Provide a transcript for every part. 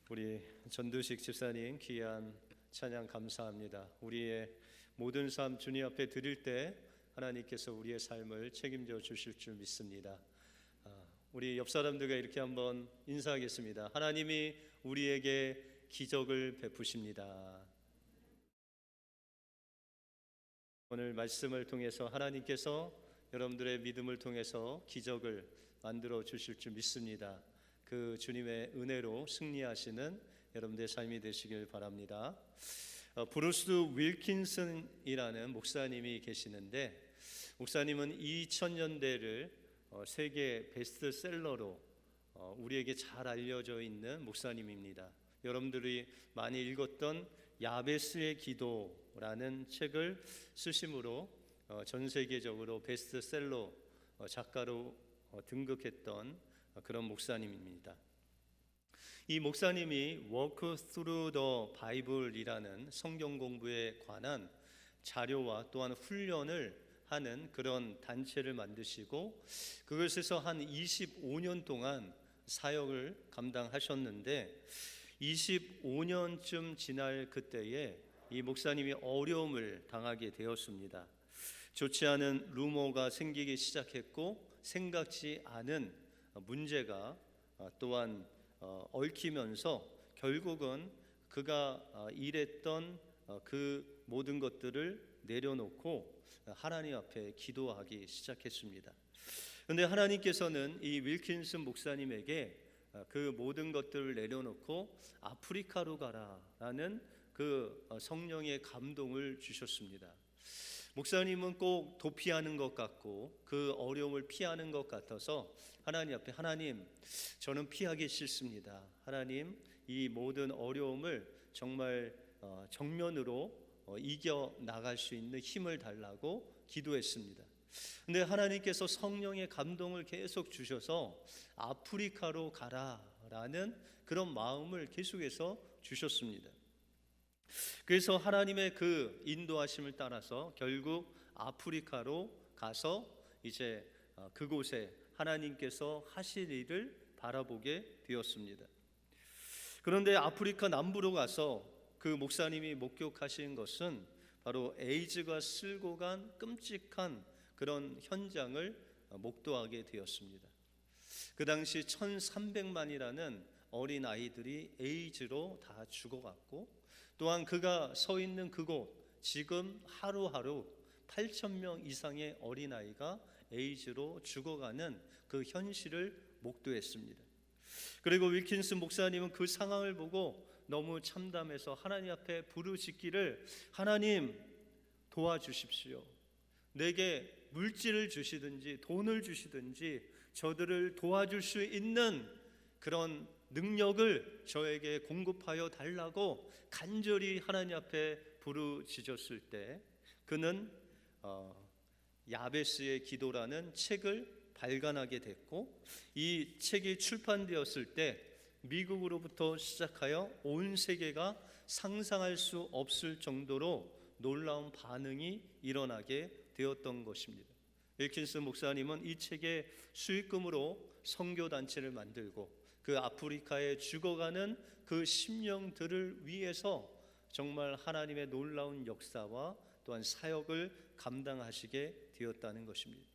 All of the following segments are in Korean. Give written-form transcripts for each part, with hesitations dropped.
우리 전두식 집사님 귀한 찬양 감사합니다. 우리의 모든 삶 주님 앞에 드릴 때 하나님께서 우리의 삶을 책임져 주실 줄 믿습니다. 우리 옆 사람들과 이렇게 한번 인사하겠습니다. 하나님이 우리에게 기적을 베푸십니다. 오늘 말씀을 통해서 하나님께서 여러분들의 믿음을 통해서 기적을 만들어 주실 줄 믿습니다. 그 주님의 은혜로 승리하시는 여러분들의 삶이 되시길 바랍니다. 브루스 윌킨슨이라는 목사님이 계시는데, 목사님은 2000년대를 세계 베스트셀러로 우리에게 잘 알려져 있는 목사님입니다. 여러분들이 많이 읽었던 야베스의 기도라는 책을 쓰심으로 전 세계적으로 베스트셀러 작가로 등극했던 그런 목사님입니다. 이 목사님이 Walk Through the Bible이라는 성경 공부에 관한 자료와 또한 훈련을 하는 그런 단체를 만드시고, 그것에서 한 25년 동안 사역을 감당하셨는데, 25년쯤 지날 그때에 이 목사님이 어려움을 당하게 되었습니다. 좋지 않은 루머가 생기기 시작했고, 생각지 않은 문제가 또한 얽히면서 결국은 그가 일했던 그 모든 것들을 내려놓고 하나님 앞에 기도하기 시작했습니다. 그런데 하나님께서는 이 윌킨슨 목사님에게 그 모든 것들을 내려놓고 아프리카로 가라라는 그 성령의 감동을 주셨습니다. 목사님은 꼭 도피하는 것 같고 그 어려움을 피하는 것 같아서 하나님 앞에, 하나님, 저는 피하기 싫습니다. 하나님, 이 모든 어려움을 정말 정면으로 이겨 나갈 수 있는 힘을 달라고 기도했습니다. 근데 하나님께서 성령의 감동을 계속 주셔서 아프리카로 가라라는 그런 마음을 계속해서 주셨습니다. 그래서 하나님의 그 인도하심을 따라서 결국 아프리카로 가서 이제 그곳에 하나님께서 하실 일을 바라보게 되었습니다. 그런데 아프리카 남부로 가서 그 목사님이 목격하신 것은 바로 에이즈가 쓸고 간 끔찍한 그런 현장을 목도하게 되었습니다. 그 당시 1300만이라는 어린 아이들이 에이즈로 다 죽어갔고, 또한 그가 서 있는 그곳, 지금 하루하루 8,000명 이상의 어린아이가 에이즈로 죽어가는 그 현실을 목도했습니다. 그리고 윌킨슨 목사님은 그 상황을 보고 너무 참담해서 하나님 앞에 부르짖기를, 하나님 도와주십시오. 내게 물질을 주시든지 돈을 주시든지 저들을 도와줄 수 있는 그런 능력을 저에게 공급하여 달라고 간절히 하나님 앞에 부르짖었을 때, 그는 야베스의 기도라는 책을 발간하게 됐고, 이 책이 출판되었을 때 미국으로부터 시작하여 온 세계가 상상할 수 없을 정도로 놀라운 반응이 일어나게 되었던 것입니다. 윌킨슨 목사님은 이 책의 수익금으로 선교단체를 만들고 그 아프리카에 죽어가는 그 심령들을 위해서 정말 하나님의 놀라운 역사와 또한 사역을 감당하시게 되었다는 것입니다.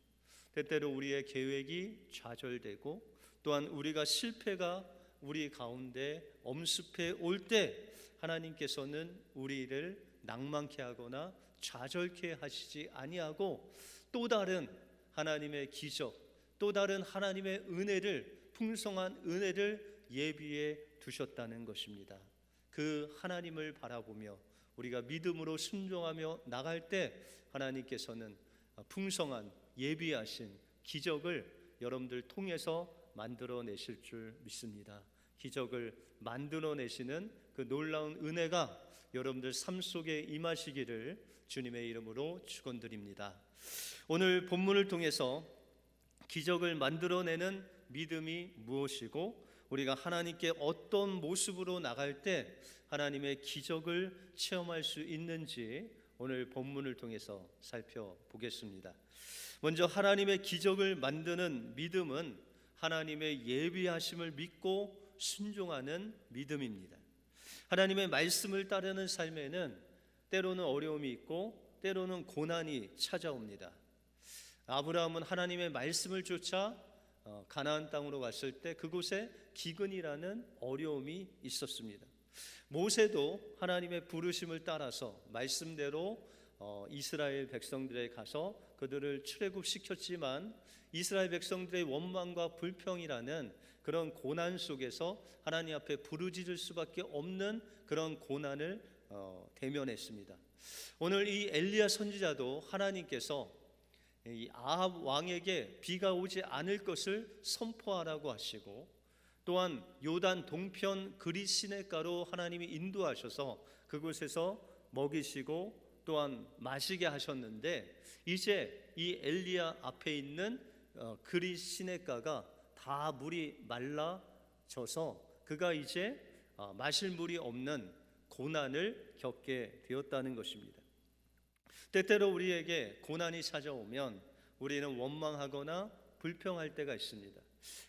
때때로 우리의 계획이 좌절되고 또한 우리가 실패가 우리 가운데 엄습해 올 때 하나님께서는 우리를 낭만케 하거나 좌절케 하시지 아니하고 또 다른 하나님의 기적, 또 다른 하나님의 은혜를, 풍성한 은혜를 예비해 두셨다는 것입니다. 그 하나님을 바라보며 우리가 믿음으로 순종하며 나갈 때 하나님께서는 풍성한 예비하신 기적을 여러분들 통해서 만들어내실 줄 믿습니다. 기적을 만들어내시는 그 놀라운 은혜가 여러분들 삶 속에 임하시기를 주님의 이름으로 축원드립니다. 오늘 본문을 통해서 기적을 만들어내는 믿음이 무엇이고, 우리가 하나님께 어떤 모습으로 나갈 때 하나님의 기적을 체험할 수 있는지 오늘 본문을 통해서 살펴보겠습니다. 먼저 하나님의 기적을 만드는 믿음은 하나님의 예비하심을 믿고 순종하는 믿음입니다. 하나님의 말씀을 따르는 삶에는 때로는 어려움이 있고 때로는 고난이 찾아옵니다. 아브라함은 하나님의 말씀을 쫓아 가나안 땅으로 갔을 때 그곳에 기근이라는 어려움이 있었습니다. 모세도 하나님의 부르심을 따라서 말씀대로 이스라엘 백성들에 가서 그들을 출애굽시켰지만 이스라엘 백성들의 원망과 불평이라는 그런 고난 속에서 하나님 앞에 부르짖을 수밖에 없는 그런 고난을 대면했습니다. 오늘 이 엘리야 선지자도 하나님께서 이 아합 왕에게 비가 오지 않을 것을 선포하라고 하시고 또한 요단 동편 그릿 시냇가로 하나님이 인도하셔서 그곳에서 먹이시고 또한 마시게 하셨는데 이제 이 엘리야 앞에 있는 그릿 시냇가가 다 물이 말라져서 그가 이제 마실 물이 없는 고난을 겪게 되었다는 것입니다. 때때로 우리에게 고난이 찾아오면 우리는 원망하거나 불평할 때가 있습니다.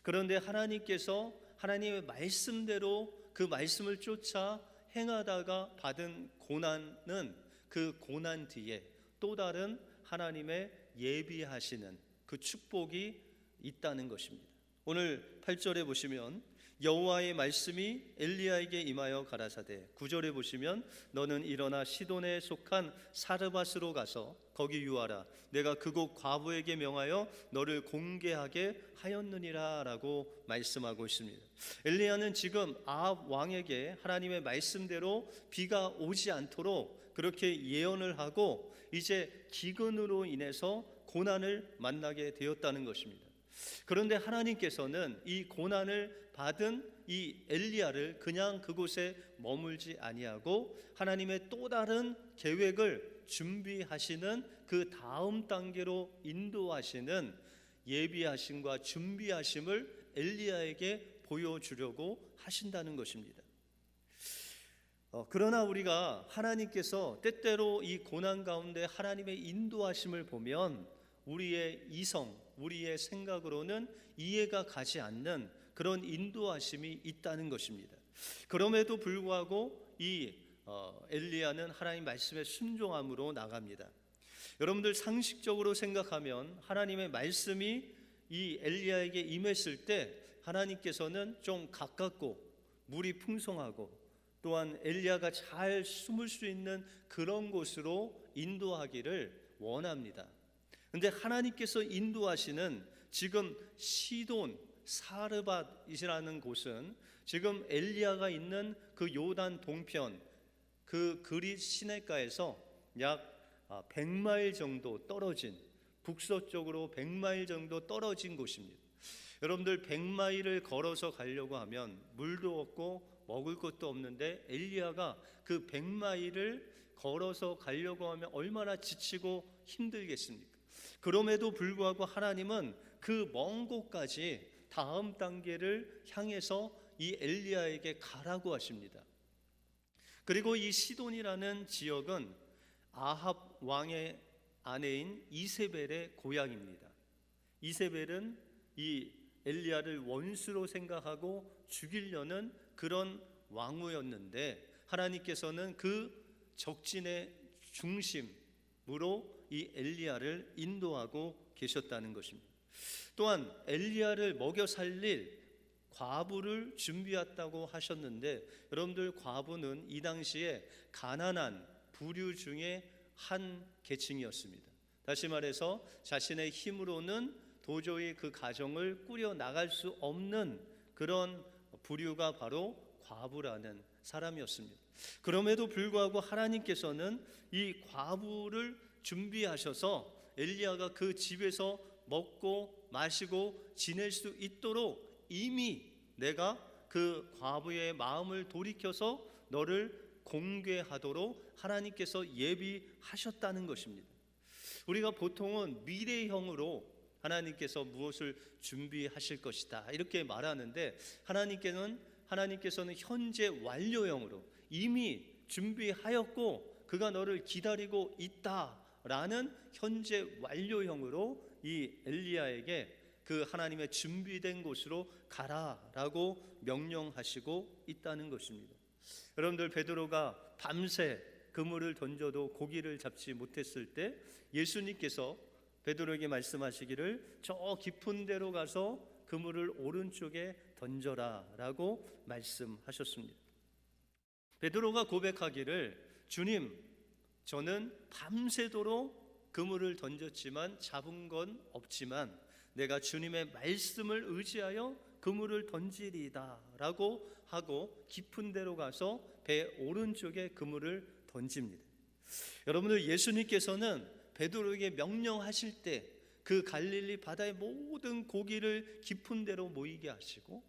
그런데 하나님께서 하나님의 말씀대로 그 말씀을 쫓아 행하다가 받은 고난은 그 고난 뒤에 또 다른 하나님의 예비하시는 그 축복이 있다는 것입니다. 오늘 8절에 보시면 여호와의 말씀이 엘리야에게 임하여 가라사대 9절에 보시면 너는 일어나 시돈에 속한 사르밧으로 가서 거기 유하라 내가 그곳 과부에게 명하여 너를 공개하게 하였느니라 라고 말씀하고 있습니다. 엘리야는 지금 아합 왕에게 하나님의 말씀대로 비가 오지 않도록 그렇게 예언을 하고 이제 기근으로 인해서 고난을 만나게 되었다는 것입니다. 그런데 하나님께서는 이 고난을 받은 이 엘리야를 그냥 그곳에 머물지 아니하고 하나님의 또 다른 계획을 준비하시는 그 다음 단계로 인도하시는 예비하심과 준비하심을 엘리야에게 보여주려고 하신다는 것입니다. 그러나 우리가 하나님께서 때때로 이 고난 가운데 하나님의 인도하심을 보면 우리의 이성, 우리의 생각으로는 이해가 가지 않는 그런 인도하심이 있다는 것입니다. 그럼에도 불구하고 이 엘리야는 하나님 말씀에 순종함으로 나갑니다. 여러분들 상식적으로 생각하면 하나님의 말씀이 이 엘리야에게 임했을 때 하나님께서는 좀 가깝고 물이 풍성하고 또한 엘리야가 잘 숨을 수 있는 그런 곳으로 인도하기를 원합니다. 그런데 하나님께서 인도하시는 지금 시돈 사르밧이라는 곳은 지금 엘리야가 있는 그 요단 동편 그 그릿 시냇가에서 약 100마일 정도 떨어진 북서쪽으로 100마일 정도 떨어진 곳입니다. 여러분들 100마일을 걸어서 가려고 하면 물도 없고 먹을 것도 없는데 엘리야가 그 100마일을 걸어서 가려고 하면 얼마나 지치고 힘들겠습니까? 그럼에도 불구하고 하나님은 그 먼 곳까지 다음 단계를 향해서 이 엘리야에게 가라고 하십니다. 그리고 이 시돈이라는 지역은 아합 왕의 아내인 이세벨의 고향입니다. 이세벨은 이 엘리야를 원수로 생각하고 죽이려는 그런 왕후였는데 하나님께서는 그 적진의 중심으로 이 엘리야를 인도하고 계셨다는 것입니다. 또한 엘리야를 먹여 살릴 과부를 준비했다고 하셨는데 여러분들 과부는 이 당시에 가난한 부류 중에 한 계층이었습니다. 다시 말해서 자신의 힘으로는 도저히 그 가정을 꾸려 나갈 수 없는 그런 부류가 바로 과부라는 사람이었습니다. 그럼에도 불구하고 하나님께서는 이 과부를 준비하셔서 엘리야가 그 집에서 먹고 마시고 지낼 수 있도록 이미 내가 그 과부의 마음을 돌이켜서 너를 공개하도록 하나님께서 예비하셨다는 것입니다. 우리가 보통은 미래형으로 하나님께서 무엇을 준비하실 것이다 이렇게 말하는데 하나님께서는 현재 완료형으로 이미 준비하였고 그가 너를 기다리고 있다라는 현재 완료형으로 이 엘리야에게 그 하나님의 준비된 곳으로 가라라고 명령하시고 있다는 것입니다. 여러분들, 베드로가 밤새 그물을 던져도 고기를 잡지 못했을 때 예수님께서 베드로에게 말씀하시기를 저 깊은 데로 가서 그물을 오른쪽에 던져라라고 말씀하셨습니다. 베드로가 고백하기를 주님, 저는 밤새도록 그물을 던졌지만 잡은 건 없지만 내가 주님의 말씀을 의지하여 그물을 던지리이다 라고 하고 깊은 데로 가서 배 오른쪽에 그물을 던집니다. 여러분들, 예수님께서는 베드로에게 명령하실 때 그 갈릴리 바다의 모든 고기를 깊은 데로 모이게 하시고,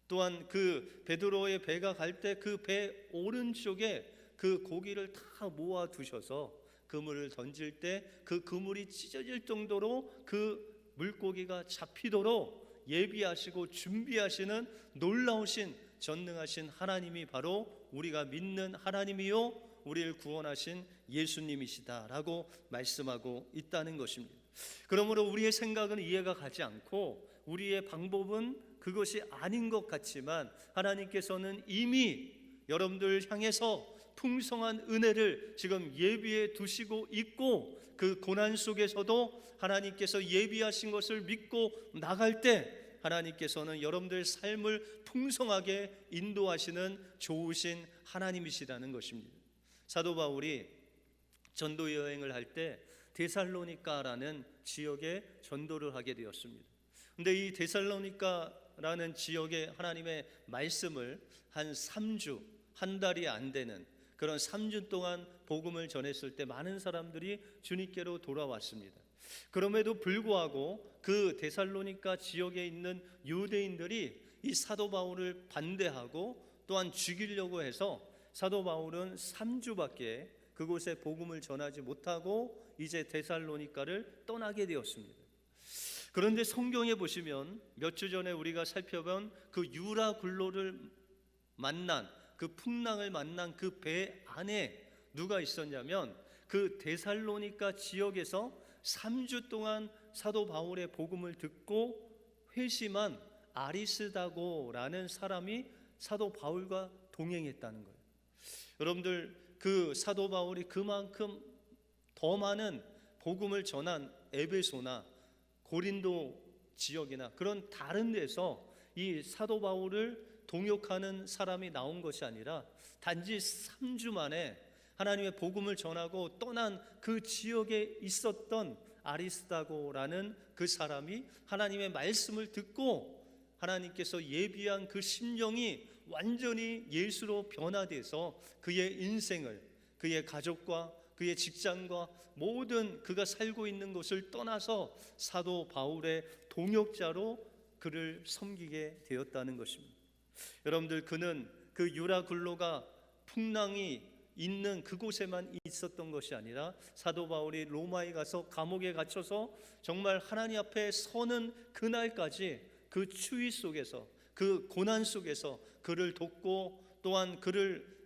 또한 그 베드로의 배가 갈 때 그 배 오른쪽에 그 고기를 다 모아 두셔서 그물을 던질 때 그 그물이 찢어질 정도로 그 물고기가 잡히도록 예비하시고 준비하시는 놀라우신 전능하신 하나님이 바로 우리가 믿는 하나님이요 우리를 구원하신 예수님이시다라고 말씀하고 있다는 것입니다. 그러므로 우리의 생각은 이해가 가지 않고 우리의 방법은 그것이 아닌 것 같지만 하나님께서는 이미 여러분들 향해서 풍성한 은혜를 지금 예비해 두시고 있고, 그 고난 속에서도 하나님께서 예비하신 것을 믿고 나갈 때 하나님께서는 여러분들 삶을 풍성하게 인도하시는 좋으신 하나님이시라는 것입니다. 사도 바울이 전도 여행을 할 때 데살로니가라는 지역에 전도를 하게 되었습니다. 근데 이 데살로니가라는 지역에 하나님의 말씀을 한 3주, 한 달이 안 되는 그런 3주 동안 복음을 전했을 때 많은 사람들이 주님께로 돌아왔습니다. 그럼에도 불구하고 그 데살로니가 지역에 있는 유대인들이 이 사도 바울을 반대하고 또한 죽이려고 해서 사도 바울은 3주밖에 그곳에 복음을 전하지 못하고 이제 데살로니가를 떠나게 되었습니다. 그런데 성경에 보시면 몇 주 전에 우리가 살펴본 그 유라굴로를 만난 그 풍랑을 만난 그 배 안에 누가 있었냐면 그 데살로니가 지역에서 3주 동안 사도 바울의 복음을 듣고 회심한 아리스다고라는 사람이 사도 바울과 동행했다는 거예요. 여러분들, 그 사도 바울이 그만큼 더 많은 복음을 전한 에베소나 고린도 지역이나 그런 다른 데서 이 사도 바울을 동역하는 사람이 나온 것이 아니라 단지 3주 만에 하나님의 복음을 전하고 떠난 그 지역에 있었던 아리스다고라는 그 사람이 하나님의 말씀을 듣고 하나님께서 예비한 그 심령이 완전히 예수로 변화돼서 그의 인생을, 그의 가족과 그의 직장과 모든 그가 살고 있는 곳을 떠나서 사도 바울의 동역자로 그를 섬기게 되었다는 것입니다. 여러분들, 그는 그 유라굴로가 풍랑이 있는 그곳에만 있었던 것이 아니라 사도 바울이 로마에 가서 감옥에 갇혀서 정말 하나님 앞에 서는 그날까지 그 추위 속에서, 그 고난 속에서 그를 돕고 또한 그를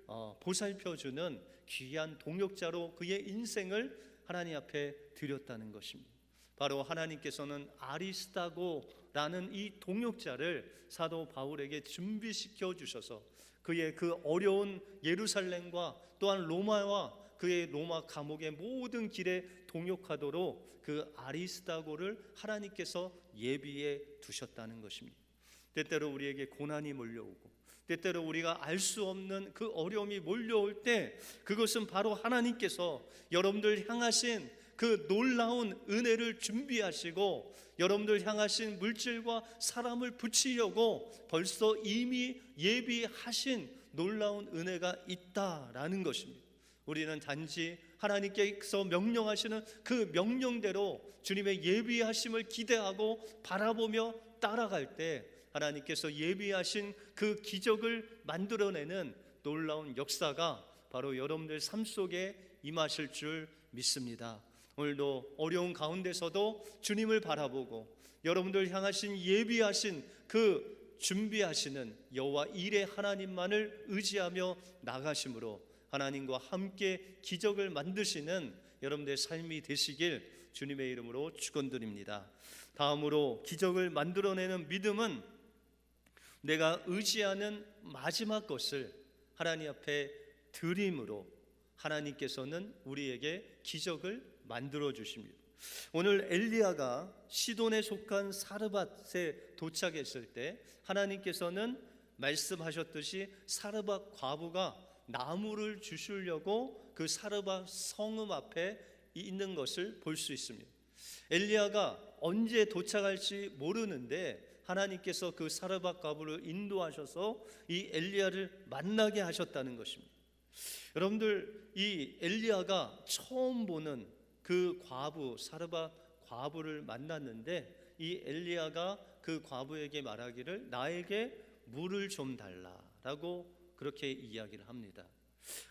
보살펴주는 귀한 동역자로 그의 인생을 하나님 앞에 드렸다는 것입니다. 바로 하나님께서는 아리스다고라는 이 동역자를 사도 바울에게 준비시켜 주셔서 그의 그 어려운 예루살렘과 또한 로마와 그의 로마 감옥의 모든 길에 동역하도록 그 아리스다고를 하나님께서 예비해 두셨다는 것입니다. 때때로 우리에게 고난이 몰려오고 때때로 우리가 알 수 없는 그 어려움이 몰려올 때 그것은 바로 하나님께서 여러분들 향하신 그 놀라운 은혜를 준비하시고 여러분들 향하신 물질과 사람을 붙이려고 벌써 이미 예비하신 놀라운 은혜가 있다라는 것입니다. 우리는 단지 하나님께서 명령하시는 그 명령대로 주님의 예비하심을 기대하고 바라보며 따라갈 때 하나님께서 예비하신 그 기적을 만들어내는 놀라운 역사가 바로 여러분들 삶 속에 임하실 줄 믿습니다. 오늘도 어려운 가운데서도 주님을 바라보고 여러분들 향하신 예비하신 그 준비하시는 여호와 일의 하나님만을 의지하며 나가심으로 하나님과 함께 기적을 만드시는 여러분들의 삶이 되시길 주님의 이름으로 축원드립니다. 다음으로 기적을 만들어내는 믿음은 내가 의지하는 마지막 것을 하나님 앞에 드림으로 하나님께서는 우리에게 기적을 만들어 주십니다. 오늘 엘리야가 시돈에 속한 사르밧에 도착했을 때 하나님께서는 말씀하셨듯이 사르밧 과부가 나무를 주시려고 그 사르밧 성읍 앞에 있는 것을 볼 수 있습니다. 엘리야가 언제 도착할지 모르는데 하나님께서 그 사르밧 과부를 인도하셔서 이 엘리야를 만나게 하셨다는 것입니다. 여러분들, 이 엘리야가 처음 보는 그 과부, 사르밧 과부를 만났는데 이 엘리야가 그 과부에게 말하기를 나에게 물을 좀 달라라고 그렇게 이야기를 합니다.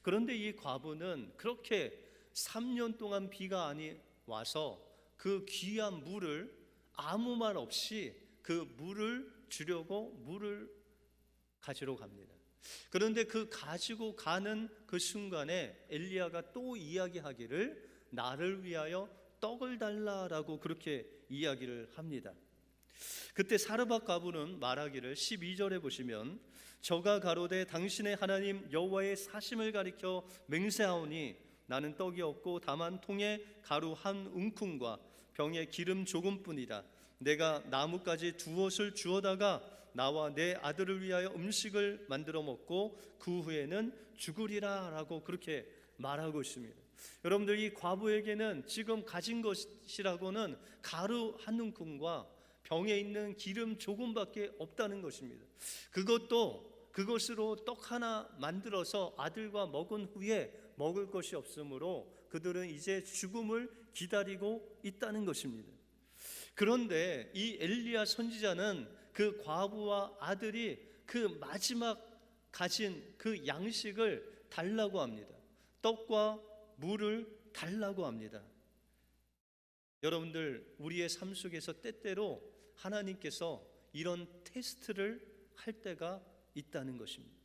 그런데 이 과부는 그렇게 3년 동안 비가 아니 와서 그 귀한 물을 아무 말 없이 그 물을 주려고 물을 가지러 갑니다. 그런데 그 가지고 가는 그 순간에 엘리야가 또 이야기하기를 나를 위하여 떡을 달라라고 그렇게 이야기를 합니다. 그때 사르밧 과부는 말하기를 12절에 보시면 저가 가로되 당신의 하나님 여호와의 사심을 가리켜 맹세하오니 나는 떡이 없고 다만 통에 가루 한 움큼과 병에 기름 조금뿐이다. 내가 나뭇가지 두엇을 주어다가 나와 내 아들을 위하여 음식을 만들어 먹고 그 후에는 죽으리라 라고 그렇게 말하고 있습니다. 여러분들, 이 과부에게는 지금 가진 것이라고는 가루 한 움큼과 병에 있는 기름 조금밖에 없다는 것입니다. 그것으로 떡 하나 만들어서 아들과 먹은 후에 먹을 것이 없으므로 그들은 이제 죽음을 기다리고 있다는 것입니다. 그런데 이 엘리야 선지자는 그 과부와 아들이 그 마지막 가진 그 양식을 달라고 합니다. 떡과 물을 달라고 합니다. 여러분들, 우리의 삶 속에서 때때로 하나님께서 이런 테스트를 할 때가 있다는 것입니다.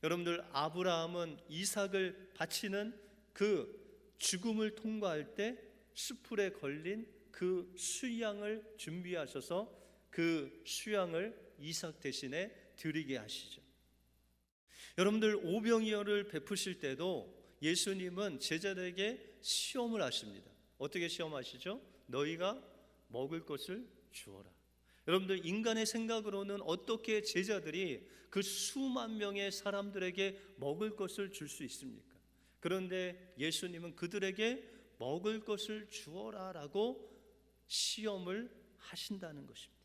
여러분들, 아브라함은 이삭을 바치는 그 죽음을 통과할 때 수풀에 걸린 그 수양을 준비하셔서 그 수양을 이삭 대신에 드리게 하시죠. 여러분들, 오병이어를 베푸실 때도 예수님은 제자들에게 시험을 하십니다. 어떻게 시험하시죠? 너희가 먹을 것을 주어라. 여러분들, 인간의 생각으로는 어떻게 제자들이 그 수만 명의 사람들에게 먹을 것을 줄 수 있습니까? 그런데 예수님은 그들에게 먹을 것을 주어라 라고 시험을 하신다는 것입니다.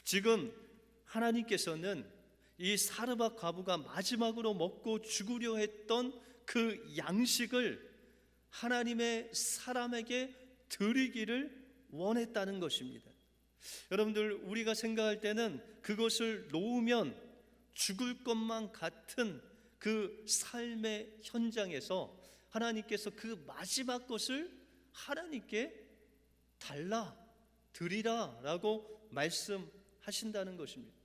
지금 하나님께서는 이 사르밧 과부가 마지막으로 먹고 죽으려 했던 그 양식을 하나님의 사람에게 드리기를 원했다는 것입니다. 여러분들, 우리가 생각할 때는 그것을 놓으면 죽을 것만 같은 그 삶의 현장에서 하나님께서 그 마지막 것을 하나님께 달라, 드리라 라고 말씀하신다는 것입니다.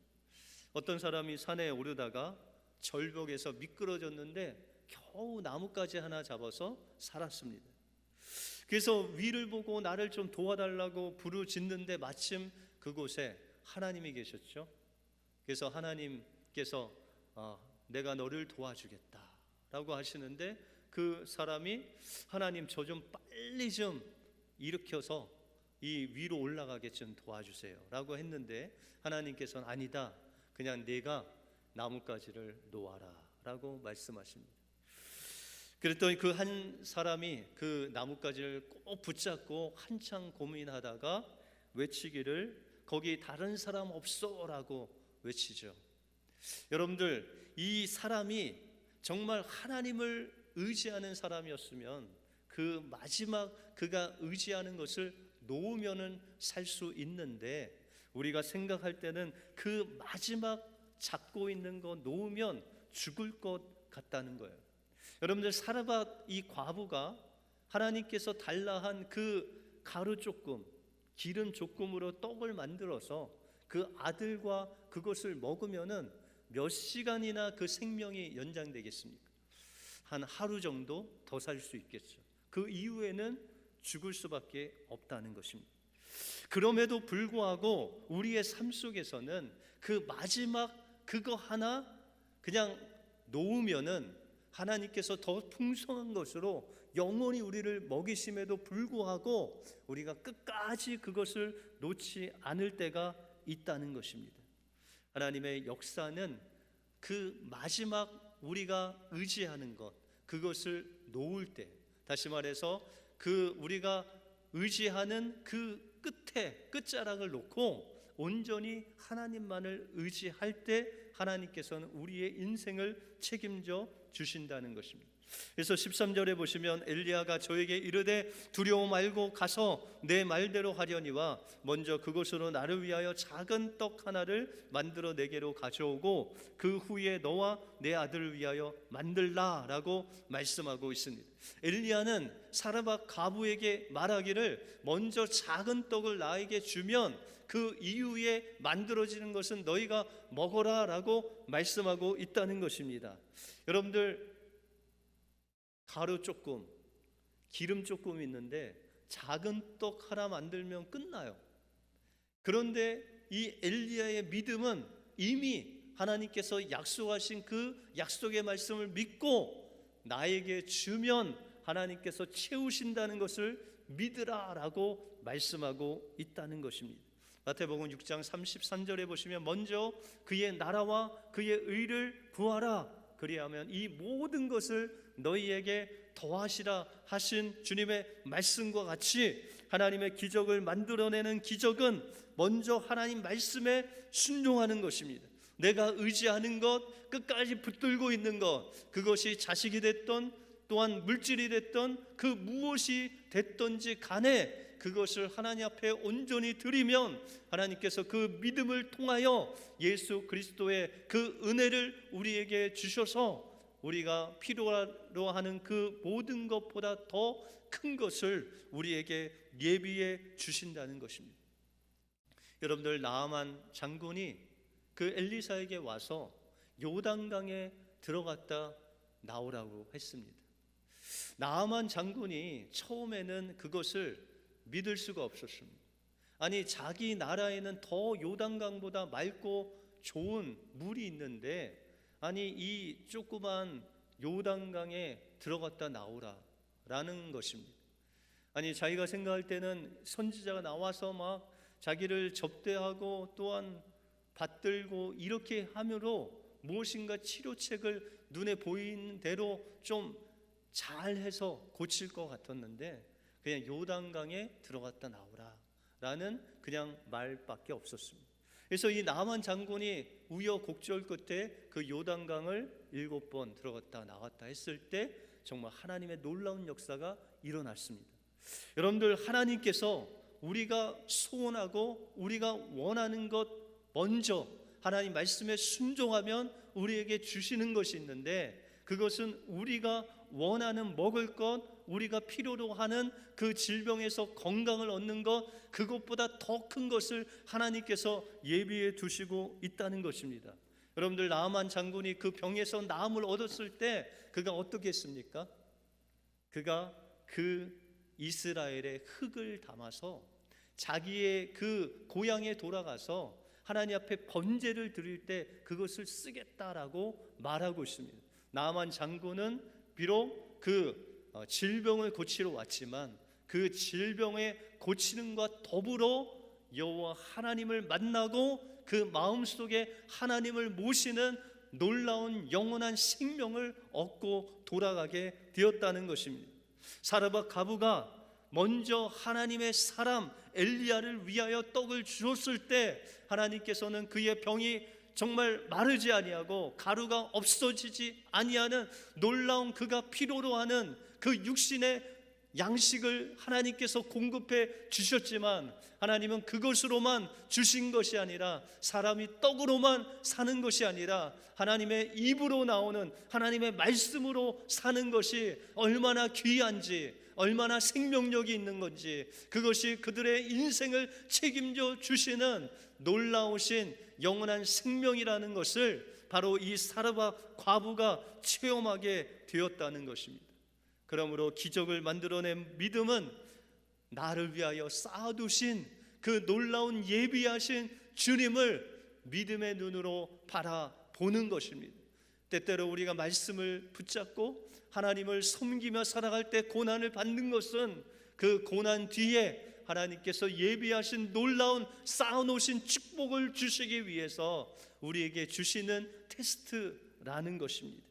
어떤 사람이 산에 오르다가 절벽에서 미끄러졌는데 겨우 나뭇가지 하나 잡아서 살았습니다. 그래서 위를 보고 나를 좀 도와달라고 부르짖는데 마침 그곳에 하나님이 계셨죠. 그래서 하나님께서 내가 너를 도와주겠다 라고 하시는데 그 사람이 하나님, 저 좀 빨리 좀 일으켜서 이 위로 올라가게 좀 도와주세요 라고 했는데 하나님께서는 아니다, 그냥 내가 나뭇가지를 놓아라 라고 말씀하십니다. 그랬더니 그 한 사람이 그 나뭇가지를 꼭 붙잡고 한참 고민하다가 외치기를 거기 다른 사람 없어 라고 외치죠. 여러분들, 이 사람이 정말 하나님을 의지하는 사람이었으면 그 마지막 그가 의지하는 것을 놓으면은 살 수 있는데 우리가 생각할 때는 그 마지막 잡고 있는 거 놓으면 죽을 것 같다는 거예요. 여러분들, 사르밧 이 과부가 하나님께서 달라 한 그 가루 조금, 기름 조금으로 떡을 만들어서 그 아들과 그것을 먹으면은 몇 시간이나 그 생명이 연장되겠습니까? 한 하루 정도 더 살 수 있겠죠. 그 이후에는 죽을 수밖에 없다는 것입니다. 그럼에도 불구하고 우리의 삶 속에서는 그 마지막 그거 하나 그냥 놓으면은 하나님께서 더 풍성한 것으로 영원히 우리를 먹이심에도 불구하고 우리가 끝까지 그것을 놓지 않을 때가 있다는 것입니다. 하나님의 역사는 그 마지막 우리가 의지하는 것, 그것을 놓을 때, 다시 말해서 그 우리가 의지하는 그 끝에 끝자락을 놓고 온전히 하나님만을 의지할 때 하나님께서는 우리의 인생을 책임져 주신다는 것입니다. 그래서 13절에 보시면 엘리야가 저에게 이르되 두려워 말고 가서 내 말대로 하려니와 먼저 그곳으로 나를 위하여 작은 떡 하나를 만들어 내게로 가져오고 그 후에 너와 내 아들을 위하여 만들라라고 말씀하고 있습니다. 엘리야는 사르밧 과부에게 말하기를 먼저 작은 떡을 나에게 주면 그 이후에 만들어지는 것은 너희가 먹어라라고 말씀하고 있다는 것입니다. 여러분들, 가루 조금, 기름 조금 있는데 작은 떡 하나 만들면 끝나요. 그런데 이 엘리야의 믿음은 이미 하나님께서 약속하신 그 약속의 말씀을 믿고 나에게 주면 하나님께서 채우신다는 것을 믿으라라고 말씀하고 있다는 것입니다. 마태복음 6장 33절에 보시면 먼저 그의 나라와 그의 의를 구하라, 그리하면 이 모든 것을 너희에게 더하시라 하신 주님의 말씀과 같이 하나님의 기적을 만들어내는 기적은 먼저 하나님 말씀에 순종하는 것입니다. 내가 의지하는 것, 끝까지 붙들고 있는 것, 그것이 자식이 됐던 또한 물질이 됐던 그 무엇이 됐던지 간에 그것을 하나님 앞에 온전히 드리면 하나님께서 그 믿음을 통하여 예수 그리스도의 그 은혜를 우리에게 주셔서 우리가 필요로 하는 그 모든 것보다 더 큰 것을 우리에게 예비해 주신다는 것입니다. 여러분들, 나아만 장군이 그 엘리사에게 와서 요단강에 들어갔다 나오라고 했습니다. 나아만 장군이 처음에는 그것을 믿을 수가 없었습니다. 아니, 자기 나라에는 더 요단강보다 맑고 좋은 물이 있는데 아니 이 조그만 요단강에 들어갔다 나오라라는 것입니다. 아니, 자기가 생각할 때는 선지자가 나와서 막 자기를 접대하고 또한 받들고 이렇게 함으로 무엇인가 치료책을 눈에 보이는 대로 좀 잘해서 고칠 것 같았는데 그냥 요단강에 들어갔다 나오라라는 그냥 말밖에 없었습니다. 그래서 이 나만 장군이 우여곡절 끝에 그 요단강을 7번 들어갔다 나왔다 했을 때 정말 하나님의 놀라운 역사가 일어났습니다. 여러분들, 하나님께서 우리가 소원하고 우리가 원하는 것 먼저 하나님 말씀에 순종하면 우리에게 주시는 것이 있는데 그것은 우리가 원하는 먹을 것, 우리가 필요로 하는 그 질병에서 건강을 얻는 것, 그것보다 더 큰 것을 하나님께서 예비해 두시고 있다는 것입니다. 여러분들, 나아만 장군이 그 병에서 나음을 얻었을 때 그가 어떻게 했습니까? 그가 그 이스라엘의 흙을 담아서 자기의 그 고향에 돌아가서 하나님 앞에 번제를 드릴 때 그것을 쓰겠다라고 말하고 있습니다. 나아만 장군은 비록 그 질병을 고치러 왔지만 그 질병에 고치는과 더불어 여호와 하나님을 만나고 그 마음속에 하나님을 모시는 놀라운 영원한 생명을 얻고 돌아가게 되었다는 것입니다. 사르밧 과부가 먼저 하나님의 사람 엘리야를 위하여 떡을 주었을 때 하나님께서는 그의 병이 정말 마르지 아니하고 가루가 없어지지 아니하는 놀라운 그가 필요로 하는 그 육신의 양식을 하나님께서 공급해 주셨지만 하나님은 그것으로만 주신 것이 아니라 사람이 떡으로만 사는 것이 아니라 하나님의 입으로 나오는 하나님의 말씀으로 사는 것이 얼마나 귀한지, 얼마나 생명력이 있는 건지, 그것이 그들의 인생을 책임져 주시는 놀라우신 영원한 생명이라는 것을 바로 이 사르밧 과부가 체험하게 되었다는 것입니다. 그러므로 기적을 만들어낸 믿음은 나를 위하여 쌓아두신 그 놀라운 예비하신 주님을 믿음의 눈으로 바라보는 것입니다. 때때로 우리가 말씀을 붙잡고 하나님을 섬기며 살아갈 때 고난을 받는 것은 그 고난 뒤에 하나님께서 예비하신 놀라운 쌓아놓으신 축복을 주시기 위해서 우리에게 주시는 테스트라는 것입니다.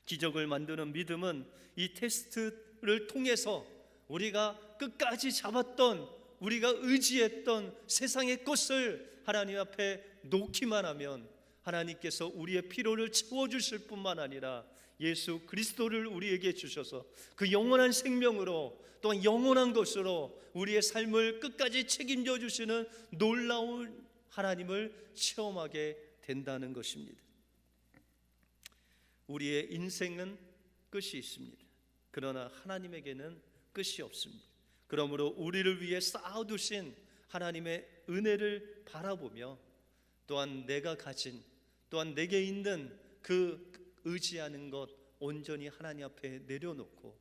기적을 만드는 믿음은 이 테스트를 통해서 우리가 끝까지 잡았던, 우리가 의지했던 세상의 것을 하나님 앞에 놓기만 하면 하나님께서 우리의 필요를 채워주실 뿐만 아니라 예수 그리스도를 우리에게 주셔서 그 영원한 생명으로, 또한 영원한 것으로 우리의 삶을 끝까지 책임져 주시는 놀라운 하나님을 체험하게 된다는 것입니다. 우리의 인생은 끝이 있습니다. 그러나 하나님에게는 끝이 없습니다. 그러므로 우리를 위해 쌓아두신 하나님의 은혜를 바라보며 또한 내가 가진, 또한 내게 있는 그 의지하는 것 온전히 하나님 앞에 내려놓고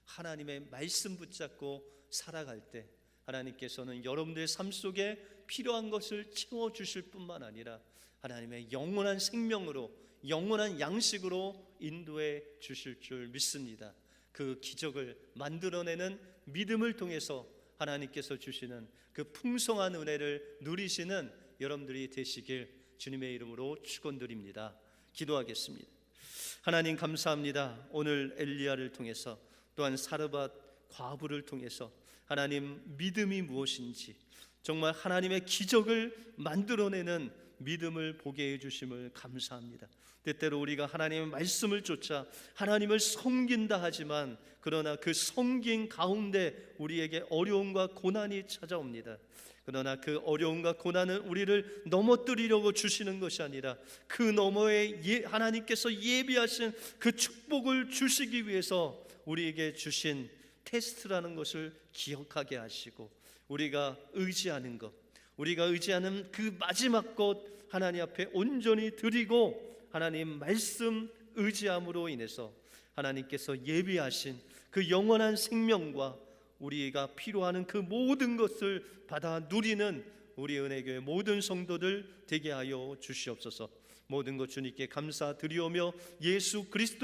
하나님의 말씀 붙잡고 살아갈 때 하나님께서는 여러분들의 삶 속에 필요한 것을 채워주실 뿐만 아니라 하나님의 영원한 생명으로, 영원한 양식으로 인도해 주실 줄 믿습니다. 그 기적을 만들어내는 믿음을 통해서 하나님께서 주시는 그 풍성한 은혜를 누리시는 여러분들이 되시길 주님의 이름으로 축원드립니다. 기도하겠습니다. 하나님 감사합니다. 오늘 엘리야를 통해서 또한 사르밧 과부를 통해서 하나님 믿음이 무엇인지, 정말 하나님의 기적을 만들어내는 믿음을 보게 해주심을 감사합니다. 때때로 우리가 하나님의 말씀을 쫓아 하나님을 섬긴다 하지만 그러나 그 섬긴 가운데 우리에게 어려움과 고난이 찾아옵니다. 그러나 그 어려움과 고난은 우리를 넘어뜨리려고 주시는 것이 아니라 그 너머에 하나님께서 예비하신 그 축복을 주시기 위해서 우리에게 주신 테스트라는 것을 기억하게 하시고, 우리가 의지하는 것, 우리가 의지하는 그 마지막 것 하나님 앞에 온전히 드리고 하나님 말씀 의지함으로 인해서 하나님께서 예비하신 그 영원한 생명과 우리가 필요하는 그 모든 것을 받아 누리는 우리 은혜교회 모든 성도들 되게 하여 주시옵소서. 모든 것 주님께 감사드리오며 예수 그리스도